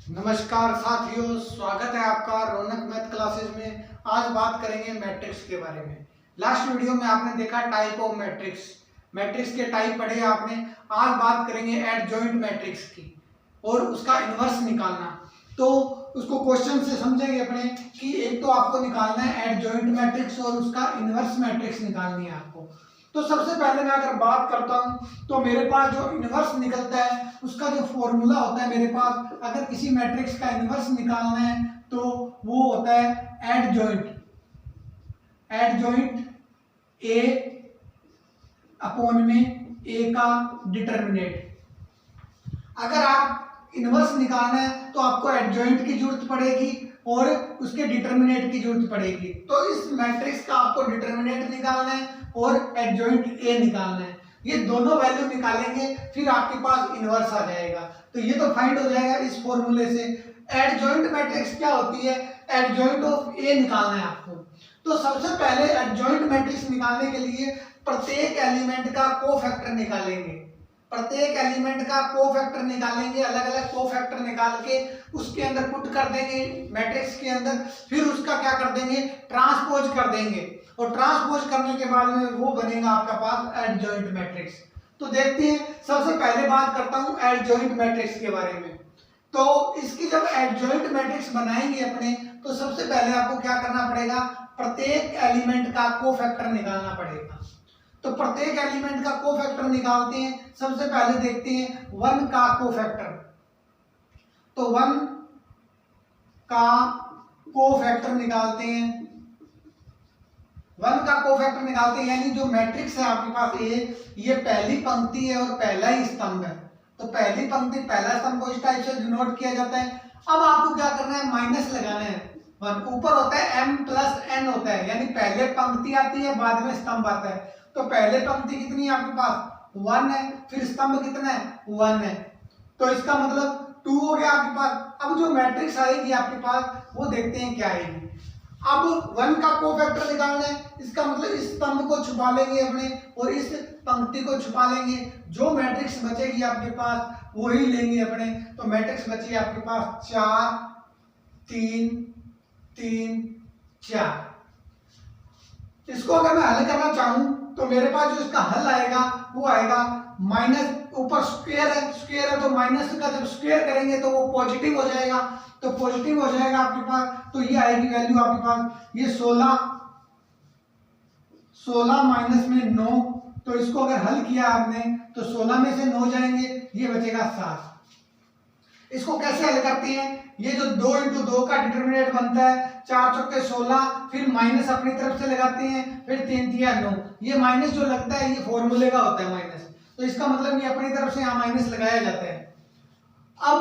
नमस्कार साथियों, स्वागत है आपका रौनक मैथ क्लासेस में। आज बात करेंगे मैट्रिक्स के बारे में। लास्ट वीडियो में आपने देखा टाइप ऑफ मैट्रिक्स, मैट्रिक्स के टाइप पढ़े आपने। आज बात करेंगे एडजॉइंट मैट्रिक्स की और उसका इन्वर्स निकालना। तो उसको क्वेश्चन से समझेंगे अपने कि एक तो आपको निकालना है एडजॉइंट मैट्रिक्स और उसका इन्वर्स मैट्रिक्स निकालनी है आपको। तो सबसे पहले मैं अगर बात करता हूं तो मेरे पास जो इन्वर्स निकलता है उसका जो फॉर्मूला होता है मेरे पास, अगर किसी मैट्रिक्स का इन्वर्स निकालना है तो वो होता है एडजॉइंट ए अपॉन में ए का डिटर्मिनेट। अगर आप इन्वर्स निकालना है तो आपको एडजॉइंट की जरूरत पड़ेगी और उसके डिटर्मिनेट की जरूरत पड़ेगी। तो इस मैट्रिक्स का आपको डिटर्मिनेट निकालना है और एडजॉइंट ए निकालना है। ये दोनों वैल्यू निकालेंगे फिर आपके पास इन्वर्स आ जाएगा। तो ये तो फाइंड हो जाएगा इस फॉर्मूले से। एडजॉइंट मैट्रिक्स क्या होती है? एडजॉइंट ऑफ ए निकालना है आपको। तो सबसे पहले एडजॉइंट मैट्रिक्स निकालने के लिए प्रत्येक एलिमेंट का कोफैक्टर निकालेंगे। प्रत्येक एलिमेंट का कोफैक्टर निकालेंगे, अलग अलग कोफैक्टर निकाल के उसके अंदर पुट कर देंगे मैट्रिक्स के अंदर। फिर उसका क्या कर देंगे? ट्रांसपोज कर देंगे और ट्रांसपोज करने के बाद में वो बनेगा आपका पास एडजॉइंट मैट्रिक्स। तो देखते हैं, सबसे पहले बात करता हूं एडजॉइंट मैट्रिक्स के बारे में। तो इसकी जब एडजॉइंट मैट्रिक्स बनाएंगे अपने, तो सबसे पहले आपको क्या करना पड़ेगा? प्रत्येक एलिमेंट का कोफैक्टर निकालना पड़ेगा। तो प्रत्येक एलिमेंट का कोफैक्टर निकालते हैं। सबसे पहले देखते हैं 1 का कोफैक्टर। तो 1 का कोफैक्टर निकालते हैं। 1 का कोफैक्टर निकालते हैं यानी जो मैट्रिक्स है आपके पास ये पहली पंक्ति है और पहला ही स्तंभ है। तो पहली पंक्ति पहला स्तंभ को इस टाइप से डिनोट किया जाता है। अब आपको क्या करना है? माइनस लगाना है। 1 ऊपर होता है m प्लस n होता है, यानी पहले पंक्ति आती है बाद में स्तंभ आता है। तो पहले पंक्ति कितनी है आपके पास? 1 है। फिर स्तंभ कितना है? 1 है। तो इसका मतलब 2 हो गया आपके पास। अब जो मैट्रिक्स आएगी आपके पास वो देखते हैं क्या आएगी। अब 1 का कोफैक्टर निकालना है, इसका मतलब इस स्तंभ को छुपा लेंगे अपने और इस पंक्ति को छुपा लेंगे। जो मैट्रिक्स बचेगी आपके पास वही लेंगे अपने। तो मैट्रिक्स बची आपके पास 4 3 3 4। इसको अगर मैं हल करना चाहूं तो मेरे पास जो इसका हल आएगा वो आएगा माइनस, ऊपर स्क्वायर है तो माइनस का जब स्क्वायर करेंगे तो वो पॉजिटिव हो जाएगा। तो पॉजिटिव हो जाएगा आपके पास। तो ये आएगी वैल्यू आपके पास, ये 16 माइनस में 9। तो इसको अगर हल किया आपने तो 16 में से 9 जाएंगे, ये बचेगा 7। इसको कैसे हल करते हैं? ये जो 2 इंटू 2 का डिटर्मिनेट बनता है, 4 चौके 16, फिर माइनस अपनी तरफ से लगाते हैं, फिर 3 तिया 9। ये माइनस जो लगता है ये फॉर्मूले का होता है माइनस। तो इसका मतलब ये अपनी तरफ से यहाँ माइनस लगाया जाता है। अब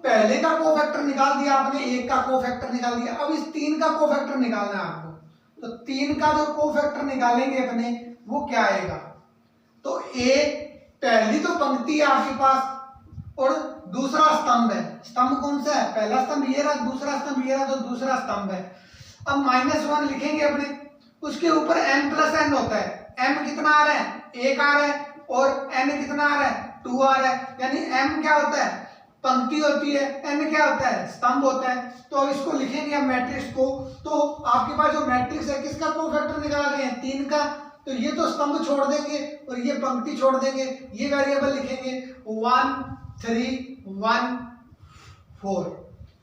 पहले का कोफैक्टर निकाल दिया आपने, 1 का कोफैक्टर निकाल दिया। अब इस 3 का कोफैक्टर निकालना है आपको। तो 3 का जो कोफैक्टर निकालेंगे अपने वो क्या आएगा? तो ए पहली तो पंक्ति है आपके पास और दूसरा स्तंभ है। स्तंभ कौन सा है? पहला स्तंभ ये रहा, दूसरा स्तंभ ये रहा, तो दूसरा स्तंभ है। अब -1 लिखेंगे अपने, उसके ऊपर m प्लस n होता है। m कितना आ रहा है? 1 आ रहा है और n कितना आ रहा है? 2 आ रहा है। यानी m क्या होता है? पंक्ति होती है, n क्या होता है? स्तंभ होता है। तो इसको लिखेंगे हम मैट्रिक्स को। तो आपके पास जो मैट्रिक्स है किसका कोफैक्टर निकाल रहे हैं? 3 का। तो ये तो स्तंभ छोड़ देंगे और ये पंक्ति छोड़ देंगे, ये वेरिएबल लिखेंगे 1 3 1 4।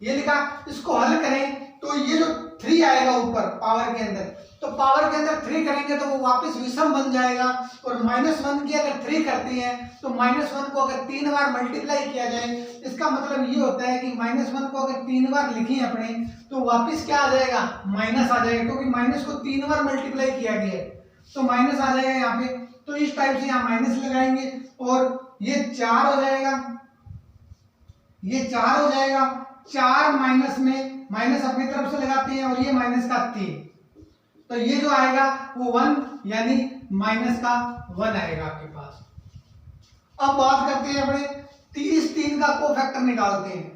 ये लिखा। इसको हल करें तो ये जो 3 आएगा ऊपर पावर के अंदर, तो पावर के अंदर 3 करेंगे तो वो वापस विषम बन जाएगा। और -1 की अगर 3 करती है तो -1 को अगर 3 बार मल्टीप्लाई किया जाए, इसका मतलब ये होता है कि -1 को अगर 3 बार लिखें अपने तो वापस क्या आ जाएगा? माइनस आ जाएगा, क्योंकि माइनस को 3 बार मल्टीप्लाई किया गया है तो माइनस आ जाएगा यहाँ पे। तो इस टाइप से यहाँ माइनस लगाएंगे और ये 4 हो जाएगा, ये 4 हो जाएगा। 4 माइनस में माइनस अपनी तरफ से लगाते हैं और ये माइनस का 3। तो ये जो आएगा वो 1 यानी माइनस का 1 आएगा आपके पास। अब बात करते हैं अपने 3 का कोफैक्टर निकालते हैं।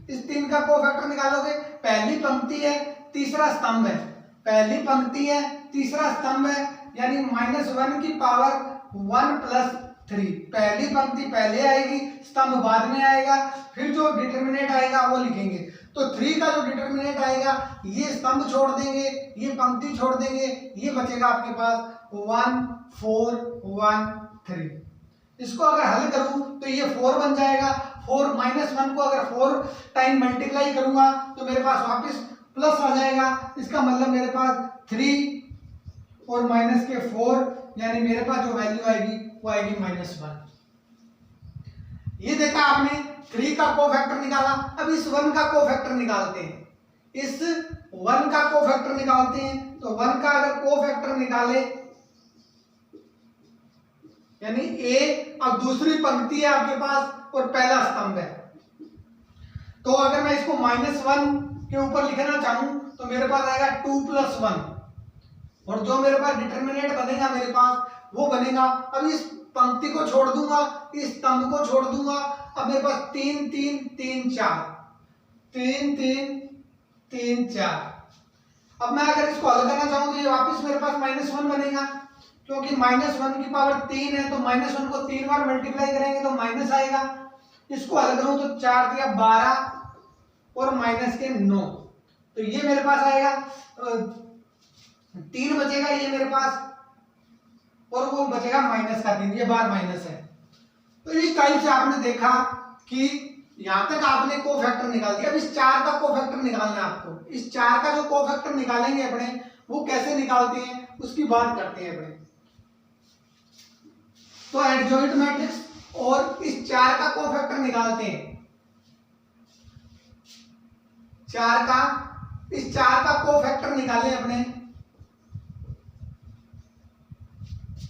इस 3 का कोफैक्टर निकालोगे, पहली पंक्ति है तीसरा स्तंभ है, पहली पंक्ति है तीसरा स्तंभ है, यानी -1 की पावर 1 प्लस 3। पहली पंक्ति पहले आएगी, स्तंभ बाद में आएगा, फिर जो डिटरमिनेंट आएगा वो लिखेंगे। तो 3 का जो डिटरमिनेंट आएगा ये स्तंभ छोड़ देंगे, ये पंक्ति छोड़ देंगे, ये बचेगा आपके पास 1 4 1 3। इसको अगर हल करूं तो ये 4 बन जाएगा। 4 -1 को अगर 4 टाइम मल्टीप्लाई करूंगा तो मेरे पास वापस प्लस आ जाएगा। इसका मतलब मेरे पास 3 और माइनस के 4, यानी मेरे पास जो वैल्यू आएगी वो आएगी -1। ये देखा आपने, 3 का कोफैक्टर निकाला। अब इस 1 का कोफैक्टर निकालते हैं, इस 1 का कोफैक्टर निकालते हैं। तो 1 का अगर कोफैक्टर निकाले, यानी A, अब दूसरी पंक्ति है आपके पास और पहला स्तंभ है, तो अगर मैं इसको -1 के ऊपर लिखना चाहूं तो मेरे पास आएगा 2 + 1, और जो मेरे पास डिटरमिनेंट बनेगा मेरे पास वो बनेगा। अब इस पंक्ति को छोड़ दूंगा, इस स्तंभ को छोड़ दूंगा। अब मेरे पास 3 3 3 4 3 3 3 4। अब मैं अगर इसको हल करना चाहूं तो ये वापस मेरे पास -1 बनेगा, क्योंकि -1 की पावर 3 है, तो -1 को 3 बार मल्टीप्लाई करेंगे तो माइनस आएगा। इसको हल करूं तो 4 × 12 और -9, तो ये मेरे पास आएगा 3 बचेगा ये मेरे पास, और वो बचेगा -3, ये बार माइनस है। तो इस टाइप से आपने देखा कि यहां तक आपने कोफैक्टर निकाल दिया। अब इस 4 का कोफैक्टर निकालना है आपको। इस 4 का जो कोफैक्टर निकालेंगे अपने, वो कैसे निकालते हैं उसकी बात करते हैं अपने। तो एडजॉइंट मैट्रिक्स और इस 4 का कोफैक्टर निकालते हैं। इस 4 का कोफैक्टर निकालें अपने।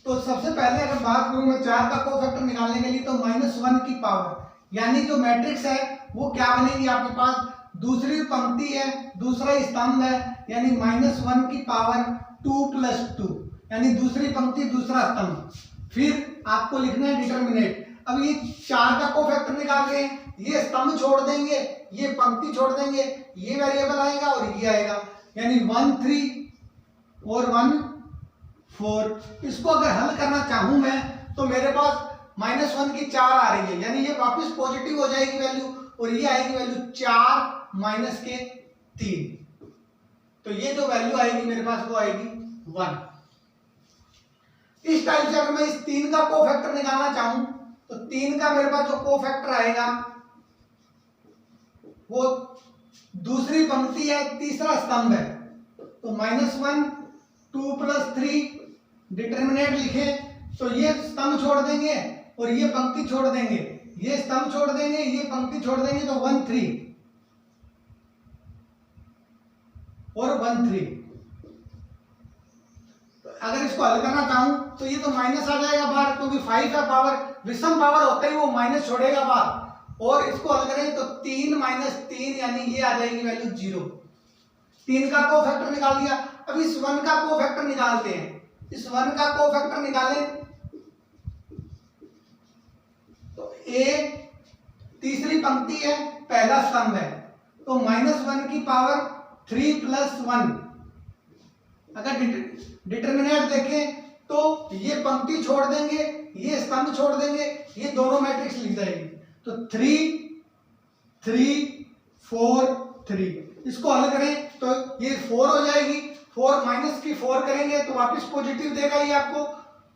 तो सबसे पहले अगर बात करूं मैं 4 का कोफैक्टर निकालने के लिए, तो -1 की पावर, यानी जो मैट्रिक्स है वो क्या बनेगी आपके पास, दूसरी पंक्ति है, दूसरा स्तंभ है, यानी -1 की पावर 2 + 2, यानी दूसरी पंक्ति दूसरा स्तंभ। फिर आपको लिखना है डिटरमिनेंट। अब ये 4 का कोफैक्टर निकाल रहे हैं, ये स्तंभ छोड़ देंगे, ये पंक्ति छोड़ देंगे, ये वेरिएबल आएगा और ये आएगा, यानी 1 3 और 1 4। इसको अगर हल करना चाहूं मैं तो मेरे पास -1 की 4 आ रही है, यानी ये वापस पॉजिटिव हो जाएगी वैल्यू, और ये आएगी वैल्यू 4 - 3। तो ये जो वैल्यू आएगी मेरे पास वो आएगी 1। इस टाइप से अगर मैं इस 3 का कोफैक्टर निकालना चाहूं तो 3 का मेरे पास जो कोफैक्टर आएगा वो दूसरी पंक्ति है, तीसरा स्तंभ है, तो -1 2 + 3 डिटरमिनेंट लिखे तो ये स्तंभ छोड़ देंगे और ये पंक्ति छोड़ देंगे, ये स्तंभ छोड़ देंगे, ये पंक्ति छोड़ देंगे, तो 1 3 और 1 3। अगर इसको हल करना चाहूं तो ये तो माइनस आ जाएगा बाहर, क्योंकि 5 का पावर विषम पावर होता ही वो माइनस छोड़ेगा बाहर। और इसको हल करें तो 3 - 3, यानी ये आ जाएगी वैल्यू 0। 3 का कोफैक्टर निकाल दिया। अब इस 1 का कोफैक्टर निकालते हैं। इस 1 का कोफैक्टर निकालें तो A तीसरी पंक्ति है, पहला स्तंभ है, तो -1 की पावर 3 + 1। अगर डिटरमिनेंट देखें तो ये पंक्ति छोड़ देंगे, ये स्तंभ छोड़ देंगे, ये दोनों मैट्रिक्स लिख जाएगी, तो 3 3 4 3। इसको हल करें तो ये 4 हो जाएगी, 4 - की 4 करेंगे तो वापस पॉजिटिव देगा ये आपको,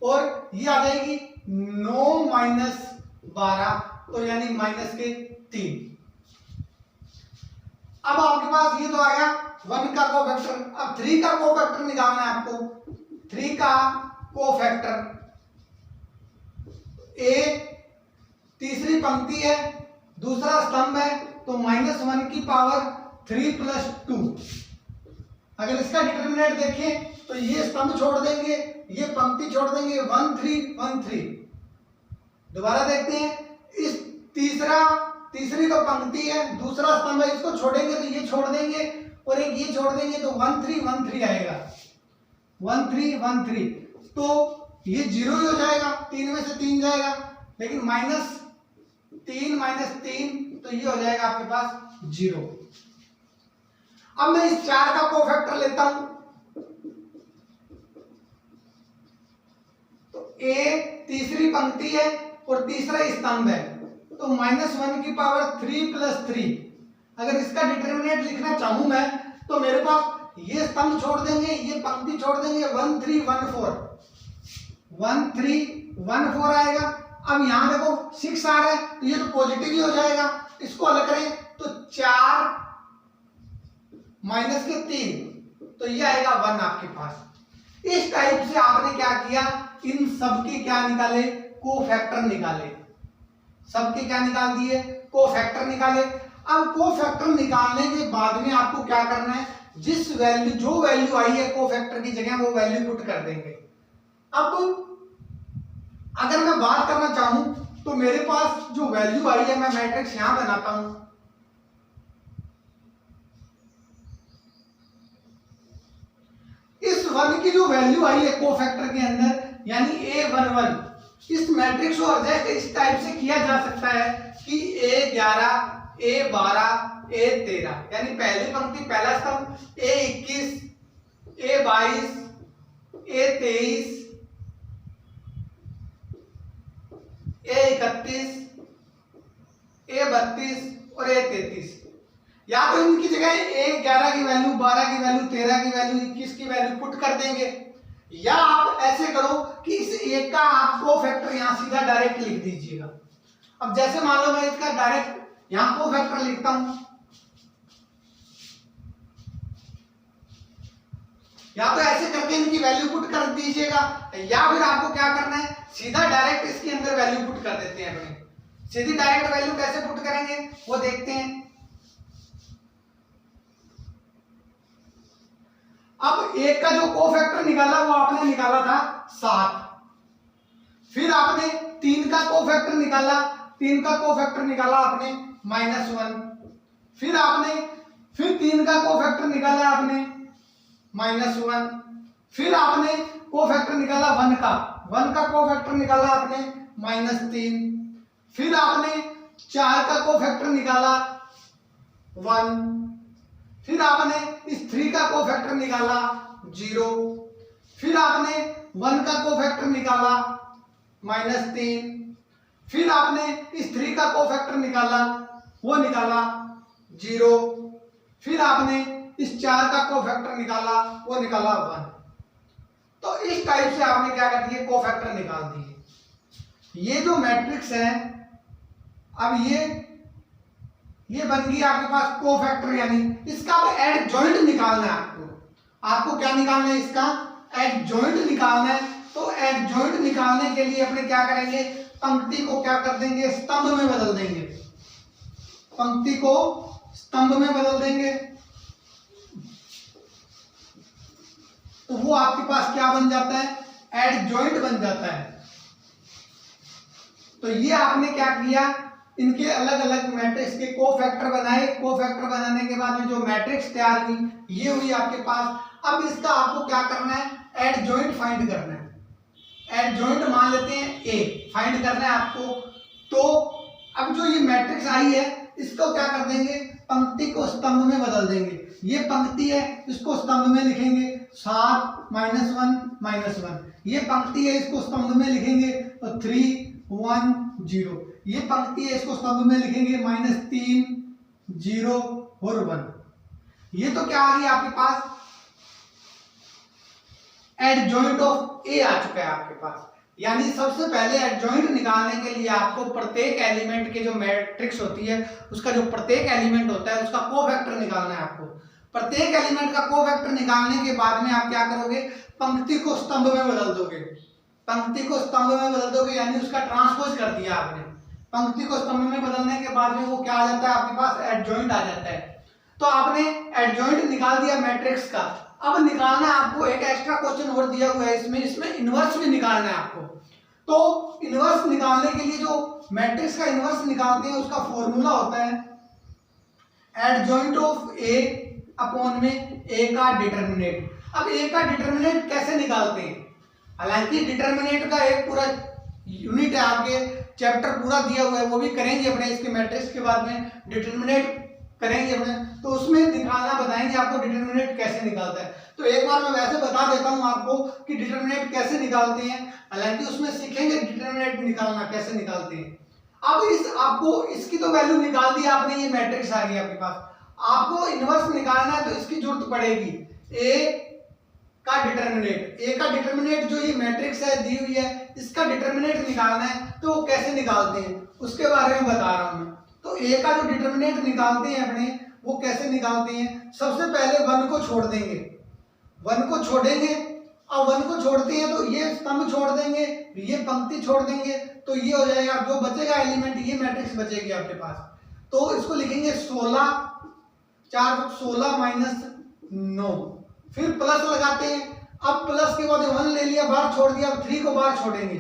और ये आ जाएगी 9 - 12, तो यानी -3। अब आपके पास ये तो आया 1 का कोफैक्टर। अब 3 का कोफैक्टर निकालना है आपको। 3 का कोफैक्टर, A तीसरी पंक्ति है, दूसरा स्तंभ है, तो -1 की पावर 3 + 2। अगर इसका डिटरमिनेंट देखें तो ये स्तंभ छोड़ देंगे, ये पंक्ति छोड़ देंगे, 1 3 1 3। दोबारा देखते हैं, इस तीसरी तो पंक्ति है, दूसरा स्तंभ है, इसको छोड़ेंगे तो ये छोड़ देंगे और एक ये छोड़ देंगे, तो 1 3 1 3 आएगा, 1 3 1 3। तो ये 0 ही हो जाएगा, 3 में से 3 जाएगा, लेकिन -3 - 3, तो ये हो जाएगा आपके पास 0। अब मैं इस 4 का कोफैक्टर लेता हूं, तो ए तीसरी पंक्ति है और तीसरा स्तंभ है, तो -1 की पावर 3 + 3। अगर इसका डिटरमिनेंट लिखना चाहूं मैं तो मेरे पास ये स्तंभ छोड़ देंगे, ये पंक्ति छोड़ देंगे, 1 3 1 4 1 3 1 4 आएगा। अब यहाँ देखो 6 आ रहा है तो ये तो पॉजिटिव ही हो जाएगा। इसको अलग करें तो 4 - 3 तो ये आएगा 1 आपके पास। इस टाइप से आपने क्या किया, इन सबके क्या निकाले, कोफैक्टर निकाले। सबके क्या निकाल दिए, कोफैक्टर निकाले। अब कोफैक्टर निकालने के बाद में आपको क्या करना है, जिस वैल्यू जो वैल्यू आई है कोफैक्टर की जगह वो वैल्यू पुट कर देंगे। अब अगर मैं बात करना चाहूं तो मेरे पास जो वैल्यू आई है, मैं मैट्रिक्स यहां बनाता हूं। इस 1 की जो वैल्यू आई है कोफैक्टर के अंदर, यानी A11, इस मैट्रिक्स को एडजस्ट इस टाइप से किया जा सकता है कि A11 A12 A13, यानी पहली पंक्ति पहला स्तंभ A21 A22 A23 A31 A32 और A33, या तो इनकी जगह A11 की वैल्यू, 12 की वैल्यू, 13 की वैल्यू, 21 की वैल्यू पुट कर देंगे, या आप ऐसे करो कि इस एक का आप कोफैक्टर यहां सीधा डायरेक्ट लिख दीजिएगा। अब जैसे मान लो मैं इसका डायरेक्ट यहां कोफैक्टर लिखता हूं, या तो ऐसे करके इनकी वैल्यू पुट कर दीजिएगा, या फिर आपको क्या करना है, सीधा डायरेक्ट इसके अंदर वैल्यू पुट कर देते हैं। अपने सीधी डायरेक्ट वैल्यू कैसे पुट करेंगे वो देखते हैं। अब एक का जो कोफैक्टर निकाला वो आपने निकाला था 7, फिर आपने 3 का कोफैक्टर निकाला, 3 का कोफैक्टर निकाला आपने -1, फिर आपने 3 का कोफैक्टर निकाला आपने -1, फिर आपने कोफैक्टर निकाला 1 का कोफैक्टर निकाला आपने -3, फिर आपने 4 का कोफैक्टर निकाला 1, फिर आपने इस 3 का कोफैक्टर निकाला 0, फिर आपने 1 का कोफैक्टर निकाला -3, फिर आपने इस 3 का कोफैक्टर निकाला, वो निकाला 0, फिर आपने इस 4 का कोफैक्टर निकाला, वो निकाला 1। तो इस टाइप से आपने क्या कर दिए, कोफैक्टर निकाल दिए। ये जो मैट्रिक्स है, अब ये बन गई आपके पास कोफैक्टर, यानी इसका एडजॉइंट निकालना है आपको क्या निकालना है, इसका एडजॉइंट निकालना है। तो एडजॉइंट निकालने के लिए अपने क्या करेंगे, पंक्ति को क्या कर देंगे, स्तंभ में बदल देंगे। पंक्ति को स्तंभ में बदल देंगे तो वो आपके पास क्या बन जाता है, एडजॉइंट बन जाता है। तो ये आपने क्या किया, इनके अलग अलग मैट्रिक्स के कोफैक्टर बनाए। कोफैक्टर बनाने के बाद में जो मैट्रिक्स तैयार हुई, ये हुई आपके पास। अब इसका आपको क्या करना है, एडजॉइंट फाइंड करना है। एडजॉइंट मान लेते हैं ए, फाइंड करना है आपको। तो अब जो ये मैट्रिक्स आई है, इसको क्या कर देंगे, पंक्ति को स्तंभ में बदल देंगे। ये पंक्ति है, इसको स्तंभ में लिखेंगे 7 -1 -1। ये पंक्ति है, इसको स्तंभ में लिखेंगे तो 3 1 0। ये पंक्ति है, इसको स्तंभ में लिखेंगे -3 0 और 1। ये तो क्या आ गई आपके पास, एडजॉइंट ऑफ ए आ चुका है आपके पास। यानी सबसे पहले एडजॉइंट निकालने के लिए आपको प्रत्येक एलिमेंट के जो मैट्रिक्स होती है, उसका जो प्रत्येक एलिमेंट होता है उसका कोफैक्टर निकालना है आपको। प्रत्येक एलिमेंट का कोफैक्टर निकालने के बाद में आप क्या करोगे, पंक्ति को स्तंभ में बदल दोगे। पंक्ति को स्तंभ में बदल दोगे यानी उसका ट्रांसपोज कर दिया आपने। पंक्ति को स्तंभ में बदलने के बाद में वो क्या आ जाता है आपके पास, एडजॉइंट आ जाता है। तो आपने एडजॉइंट निकाल दिया मैट्रिक्स का। अब निकालना है आपको, एक एक्स्ट्रा क्वेश्चन और दिया हुआ है इसमें इनवर्स भी निकालना है आपको। तो इनवर्स निकालने के लिए जो मैट्रिक्स का इनवर्स निकालते हैं उसका फॉर्मूला होता है एडजॉइंट ऑफ ए अपॉन में ए का डिटरमिनेंट। अब ए का डिटरमिनेंट कैसे निकालते हैं, हालांकि डिटरमिनेंट का एक पूरा यूनिट है, आपके चैप्टर पूरा दिया हुआ है, वो भी करेंगे अपने इसके मैट्रिक्स के बाद में। डिटरमिनेंट करेंगे अपने, तो उसमें निकालना बताएंगे आपको डिटरमिनेंट कैसे निकालता है। तो एक बार मैं वैसे बता देता हूं आपको कि डिटरमिनेंट कैसे निकालते हैं, हालांकि उसमें सीखेंगे डिटरमिनेंट निकालना कैसे निकालते हैं। अब आपको इसकी तो वैल्यू निकाल दी आपने, ये मैट्रिक्स आ गई आपके पास, आपको इनवर्स निकालना है तो इसकी जरूरत पड़ेगी ए का डिटरमिनेंट। ए का डिटरमिनेंट जो ये मैट्रिक्स है दी हुई है, इसका डिटरमिनेंट निकालना है, तो वो कैसे निकालते हैं उसके बारे में बता रहा हूं मैं। तो ए का जो डिटरमिनेंट निकालते हैं अपने, वो कैसे निकालते हैं, सबसे पहले 1 को छोड़ देंगे, 1 को छोड़ेंगे, अब 1 को छोड़ते हैं तो ये स्तंभ छोड़ देंगे, ये पंक्ति छोड़ देंगे, तो ये हो जाएगा जो बचेगा एलिमेंट, ये मैट्रिक्स बचेगी आपके पास। तो इसको लिखेंगे 16, 4 16 माइनस 9, फिर प्लस लगाते हैं। अब प्लस के बाद 1 ले लिया, बाहर छोड़ दिया, अब 3 को बाहर छोड़ेंगे,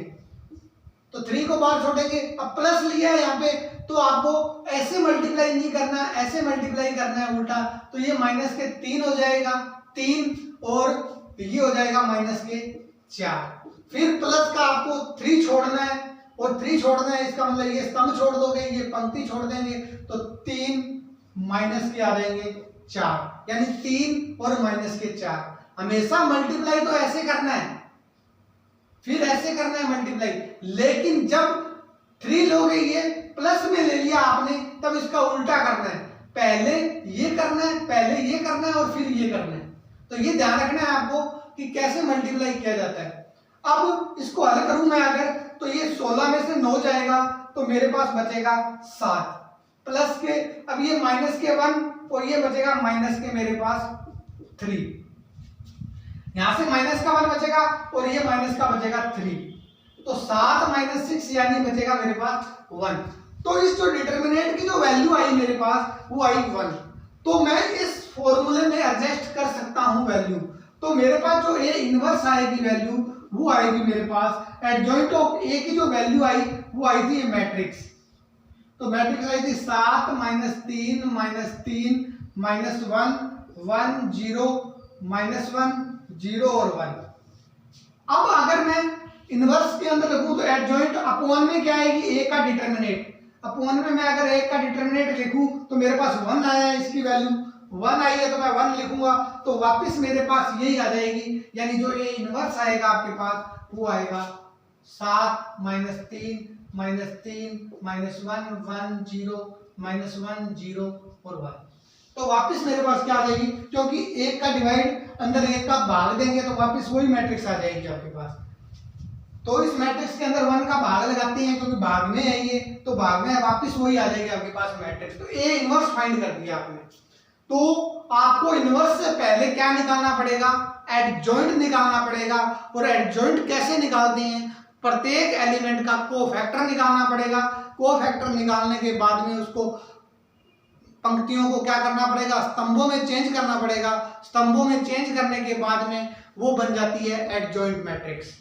तो 3 को बाहर छोड़ेंगे, अब प्लस लिया है यहाँ पे, तो आपको ऐसे मल्टीप्लाई नहीं करना, ऐसे मल्टीप्लाई करना है उल्टा, तो ये माइनस के 3 हो जाएगा, 3 और ये हो जाएगा माइनस के 4। फिर प्लस का आपको 3 छोड़ना है, और 3 छोड़ना है इसका मतलब ये स्तंभ छोड़ दोगे, ये पंक्ति छोड़ देंगे, तो 3 माइनस के आ जाएंगे 4, यानी 3 और माइनस के 4। हमेशा मल्टीप्लाई तो ऐसे करना है, फिर ऐसे करना है मल्टीप्लाई, लेकिन जब 3 लोगे, ये प्लस में ले लिया आपने, तब इसका उल्टा करना है, पहले ये करना है, पहले ये करना है और फिर ये करना है। तो ये ध्यान रखना है आपको कि कैसे मल्टीप्लाई किया जाता है। अब इसको हल करूं मैं अगर, तो ये 16 में से 9 जाएगा, तो मेरे पास बचेगा 7, प्लस के अब ये माइनस के 1 और ये बचेगा माइनस के मेरे पास 3, यहां से माइनस का 1 बचेगा और ये माइनस का बचेगा 3, तो 7 माइनस 6 यानी बचेगा मेरे पास 1। तो इस जो डिटरमिनेंट की जो वैल्यू आई मेरे पास, वो आई 1। तो मैं इस फॉर्मूले में एडजस्ट कर सकता हूं वैल्यू, तो मेरे पास जो ए इनवर्स आएगी वैल्यू, वो आएगी मेरे पास एडजॉइंट ऑफ ए की जो वैल्यू आई, वो आई थी मैट्रिक्स। तो मैट्रिक्स आई थी 7 माइनस 3 माइनस 3 माइनस 1 1 0 माइनस 1 0 और 1। अब अगर मैं इनवर्स के अंदर रखूं तो एडजॉइंट अपॉन में क्या आएगी, ए का डिटरमिनेंट, अपॉन में मैं अगर ए का डिटरमिनेंट लिखूं तो मेरे पास 1 आया है, इसकी वैल्यू 1 आई है, तो मैं 1 लिखूंगा, तो वापस मेरे पास यही आ जाएगी, यानी जो ए इनवर्स आएगा आपके पास वो आएगा 7 माइनस 3 माइनस 3 माइनस 1 1 0 माइनस 1 0 और 1। तो वापस मेरे पास क्या आ जाएगी, क्योंकि 1 का डिवाइड अंदर 1 का भाग देंगे तो वापस वही मैट्रिक्स आ जाएगी आपके पास। तो इस मैट्रिक्स के अंदर 1 का भाग लगाते हैं, क्योंकि भाग में है ये, तो भाग में वापस वही आ जाएगी आपके पास मैट्रिक्स। तो ए इनवर्स फाइंड कर दिया आपने। तो आपको इनवर्स से पहले क्या निकालना पड़ेगा, एडजॉइंट निकालना पड़ेगा। और एडजॉइंट कैसे निकालते हैं, प्रत्येक एलिमेंट का कोफैक्टर निकालना पड़ेगा। कोफैक्टर निकालने के बाद में उसको पंक्तियों को क्या करना पड़ेगा, स्तंभों में चेंज करना पड़ेगा। स्तंभों में चेंज करने के बाद में वो बन जाती है एडजॉइंट मैट्रिक्स।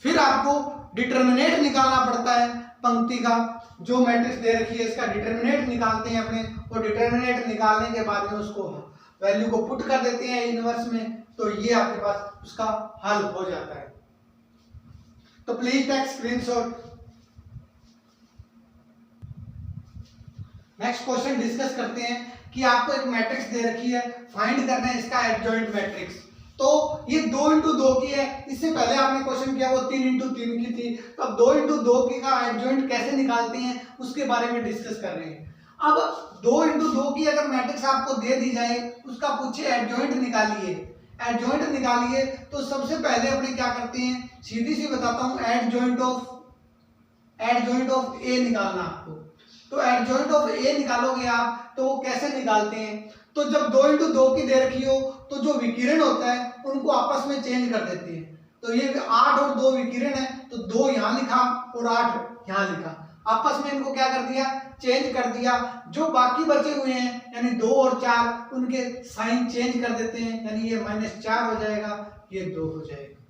फिर आपको डिटरमिनेंट निकालना पड़ता है पंक्ति का, जो मैट्रिक्स दे रखी है इसका डिटरमिनेंट निकालते हैं अपने, और डिटरमिनेंट निकालने के बाद में उसको वैल्यू को पुट कर देते हैं इनवर्स में, तो ये आपके पास उसका हल हो जाता है। तो please take screenshot. Next question discuss करते हैं कि आपको एक मैट्रिक्स दे रखी है, फाइंड करना है इसका एडजॉइंट मैट्रिक्स। तो ये 2 इंटू 2 की है, इससे पहले आपने क्वेश्चन किया वो 3 इंटू 3 की थी। तो अब 2 इंटू 2 की का एडजॉइंट कैसे निकालते हैं उसके बारे में डिस्कस कर रहे हैं। अब 2 इंटू 2 की अगर मैट्रिक्स आपको दे दी जाए, उसका पूछे एडजॉइंट निकालिए, एडजॉइंट निकालिए, तो सबसे पहले अपने क्या करते हैं, सीधी सी बताता हूं, एडजॉइंट ऑफ ए निकालना आपको। तो एडजॉइंट ऑफ ए निकालोगे आप, तो वो कैसे निकालते हैं, तो जब 2 इंटू 2 की दे रखी हो तो जो विकिरण होता है उनको आपस में चेंज कर देते हैं। तो ये 8 और 2 विकिरण है, तो 2 यहाँ लिखा और 8 यहाँ लिखा, आपस में इनको क्या कर दिया, चेंज कर दिया। जो बाकी बचे हुए हैं यानी 2 और 4, उनके साइन चेंज कर देते हैं, यानी ये -4 हो जाएगा, ये 2 हो जाएगा।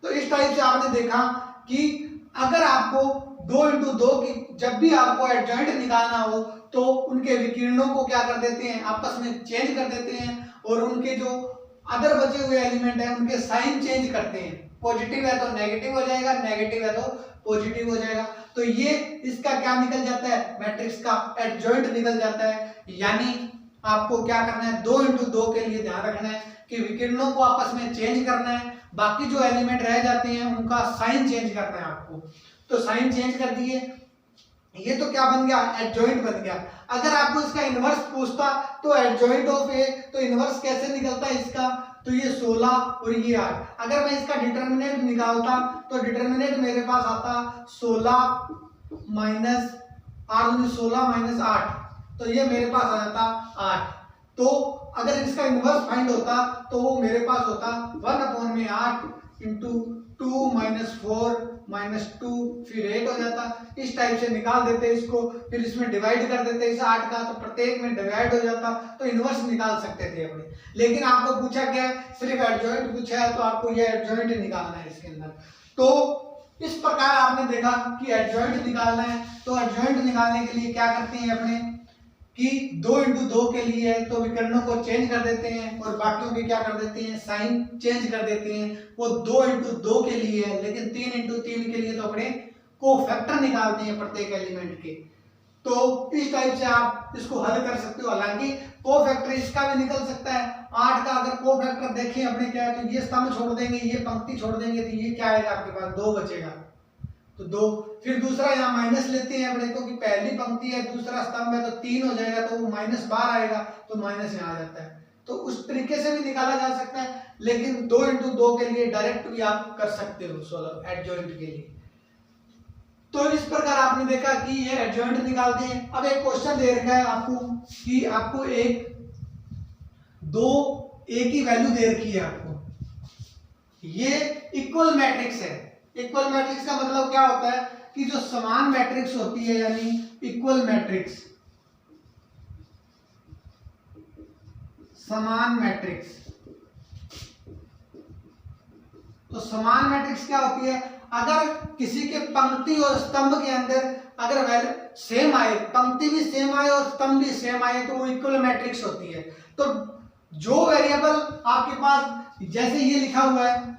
तो इस टाइप से आपने देखा कि अगर आपको 2 इंटू 2 की जब भी आपको एडजॉइंट निकालना हो तो उनके विकिरणों को क्या कर देते हैं, आपस में चेंज कर देते हैं, और उनके जो अदर बचे हुए एलिमेंट हैं उनके साइन चेंज करते हैं। पॉजिटिव है तो नेगेटिव हो जाएगा, नेगेटिव है तो पॉजिटिव हो जाएगा। तो ये इसका क्या निकल जाता है, मैट्रिक्स का एडजॉइंट निकल जाता है। यानी आपको क्या करना है, 2 इंटू 2 के लिए ध्यान रखना है कि विकिरणों को आपस में चेंज करना है, बाकी जो एलिमेंट रह जाते हैं उनका साइन चेंज करना है आपको। तो साइन चेंज कर दिए, ये तो क्या बन गया, एडजॉइंट बन गया। अगर आपको इसका इनवर्स पूछता तो एडजॉइंट ऑफ ए, तो इनवर्स कैसे निकलता है इसका, तो ये 16 और ये 8। अगर मैं इसका डिटर्मिनेंट निकालता तो डिटर्मिनेंट मेरे पास आता 16 माइनस 8, तो ये मेरे पास आ जाता 8। तो अगर इसका इनवर्स फाइंड होता तो वो मेरे पास होता 1/8 इंटू 2 माइनस 4 माइनस 2 फिर 8 हो जाता। इस टाइप से निकाल देते इसको, फिर इसमें डिवाइड कर देते इस 8 का, तो प्रत्येक में डिवाइड हो जाता, तो इनवर्स निकाल सकते थे अपने। लेकिन आपको पूछा क्या है, सिर्फ एडजॉइंट पूछा है, तो आपको ये एडजॉइंट निकालना है इसके अंदर। तो इस प्रकार आपने देखा कि एडजॉइंट निकालना है। तो एडजॉइंट निकालने के लिए क्या करते हैं अपने कि 2 इंटू 2 के लिए तो विकर्णों को चेंज कर देते हैं और बाकियों के क्या कर देते हैं, साइन चेंज कर देते हैं। वो 2 इंटू 2 के लिए है, लेकिन 3 इंटू 3 के लिए तो अपने कोफैक्टर निकालते हैं प्रत्येक एलिमेंट के। तो इस टाइप से आप इसको हल कर सकते हो। हालांकि कोफैक्टर इसका भी निकल सकता है। 8 का अगर कोफैक्टर देखें अपने क्या है, तो ये स्तंभ छोड़ देंगे, ये पंक्ति छोड़ देंगे, तो ये क्या आएगा आपके पास, 2 बचेगा, तो 2। फिर दूसरा यहाँ माइनस लेते हैं अपने, क्योंकि पहली पंक्ति है दूसरा स्तंभ है, तो 3 हो जाएगा, तो वो माइनस बाहर आएगा, तो माइनस यहाँ आ जाता है। तो उस तरीके से भी निकाला जा सकता है, लेकिन 2 इंटू 2 के लिए डायरेक्ट भी आप कर सकते हो सोल्व एडजॉइंट के लिए। तो इस प्रकार आपने देखा कि ये एडजॉइंट निकालते हैं। अब एक क्वेश्चन दे रखा है आपको कि आपको ए की वैल्यू दे रखी है आपको, ये इक्वल मैट्रिक्स है। इक्वल मैट्रिक्स का मतलब क्या होता है कि जो समान मैट्रिक्स होती है, यानी इक्वल मैट्रिक्स, समान मैट्रिक्स। तो समान मैट्रिक्स क्या होती है, अगर किसी के पंक्ति और स्तंभ के अंदर अगर वैल्यू सेम आए, पंक्ति भी सेम आए और स्तंभ भी सेम आए, तो वो इक्वल मैट्रिक्स होती है। तो जो वेरिएबल आपके पास, जैसे ये लिखा हुआ है,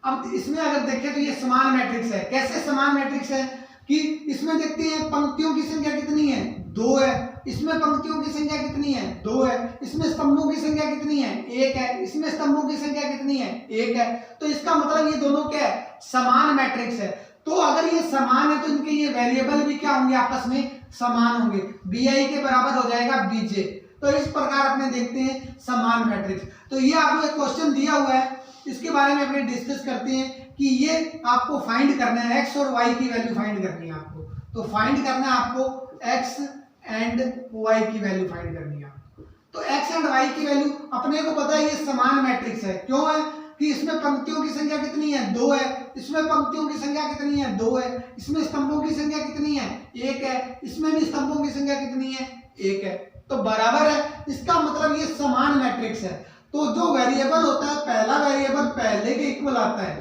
अब इसमें अगर देखें तो ये समान मैट्रिक्स है। कैसे समान मैट्रिक्स है कि इसमें देखते हैं पंक्तियों की संख्या कितनी है, 2 है। इसमें पंक्तियों की संख्या कितनी है, 2 है। इसमें स्तंभों की संख्या कितनी है, 1 है। इसमें स्तंभों की संख्या कितनी है, 1 है। तो इसका मतलब ये दोनों क्या है, समान मैट्रिक्स है। तो अगर ये समान है तो इनके ये वेरिएबल भी क्या होंगे, आपस में समान होंगे। bi के बराबर हो जाएगा bj। तो इस प्रकार अपने देखते हैं समान मैट्रिक्स। तो ये आपको एक क्वेश्चन दिया हुआ है, इसके बारे में अपने डिस्कस करते हैं कि ये आपको फाइंड करना है, x और y की वैल्यू फाइंड करनी है आपको। तो फाइंड करना है आपको x एंड y की वैल्यू फाइंड करनी है आपको। तो x एंड y की वैल्यू अपने को पता है ये समान मैट्रिक्स है। क्यों है कि इसमें पंक्तियों की संख्या कितनी है, 2 है। इसमें पंक्तियों की संख्या कितनी है, 2 है। इसमें स्तंभों की संख्या कितनी है, 1 है। इसमें भी स्तंभों की संख्या कितनी है, 1 है। तो बराबर है, इसका मतलब ये समान मैट्रिक्स है। तो जो वेरिएबल होता है, पहला वेरिएबल पहले के इक्वल आता है,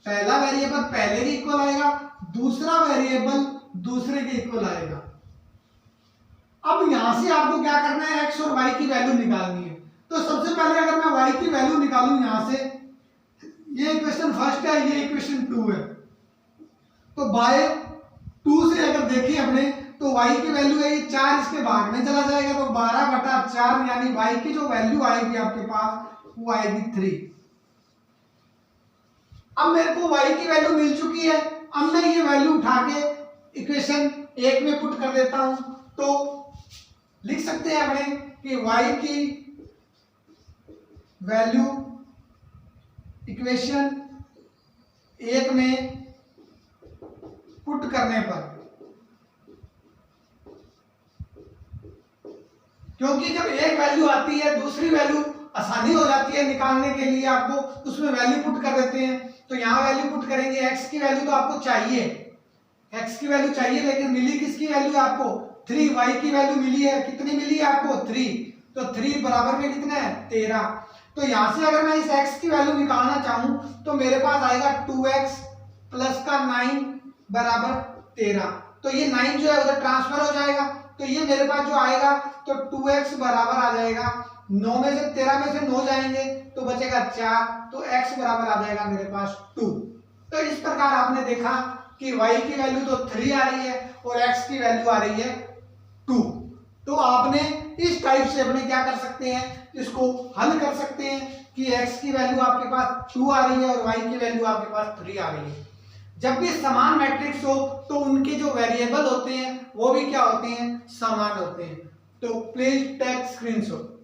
पहला वेरिएबल पहले के इक्वल आएगा, दूसरा वेरिएबल दूसरे के इक्वल आएगा। अब यहां से आपको क्या करना है, x और y की वैल्यू निकालनी है। तो सबसे पहले अगर मैं y की वैल्यू निकालूं यहां से, ये इक्वेशन फर्स्ट है, ये इक्वेशन 2 है। तो बाय 2 से अगर देखें अपने, तो y की वैल्यू है ये 4, इसके भाग में चला जाएगा, तो 12/4, यानी y की जो वैल्यू आएगी आपके पास वो आएगी 3। अब मेरे को y की वैल्यू मिल चुकी है। अब मैं ये वैल्यू उठा के इक्वेशन 1 में पुट कर देता हूं। तो लिख सकते हैं अपने कि y की वैल्यू इक्वेशन 1 में पुट करने पर, क्योंकि जब एक वैल्यू आती है दूसरी वैल्यू आसानी हो जाती है निकालने के लिए, आपको उसमें वैल्यू पुट कर देते हैं। तो यहाँ वैल्यू पुट करेंगे, x की वैल्यू तो आपको चाहिए, x की वैल्यू चाहिए, लेकिन मिली किसकी वैल्यू है आपको, 3। y की वैल्यू मिली है, कितनी मिली है आपको, 3। तो 3 बराबर में कितना है, 13। तो यहां से अगर मैं इस x की वैल्यू निकालना चाहूं तो मेरे पास आएगा 2x प्लस का 9 बराबर 13। तो ये 9 जो है उधर ट्रांसफर हो जाएगा, तो ये मेरे पास जो आएगा तो 2x बराबर आ जाएगा 9 में से 13 में से 9 जाएंगे तो बचेगा 4, तो x बराबर आ जाएगा मेरे पास 2। तो इस प्रकार आपने देखा कि y की वैल्यू तो 3 आ रही है और x की वैल्यू आ रही है 2। तो आपने इस टाइप से अपने क्या कर सकते हैं, इसको हल कर सकते हैं कि x की वैल्यू आपके पास 2 आ रही है और y की वैल्यू आपके पास 3 आ रही है। जब भी समान मैट्रिक्स हो तो उनके जो वेरिएबल होते हैं वो भी क्या होते हैं, समान होते हैं। तो प्लीज टेक स्क्रीनशॉट।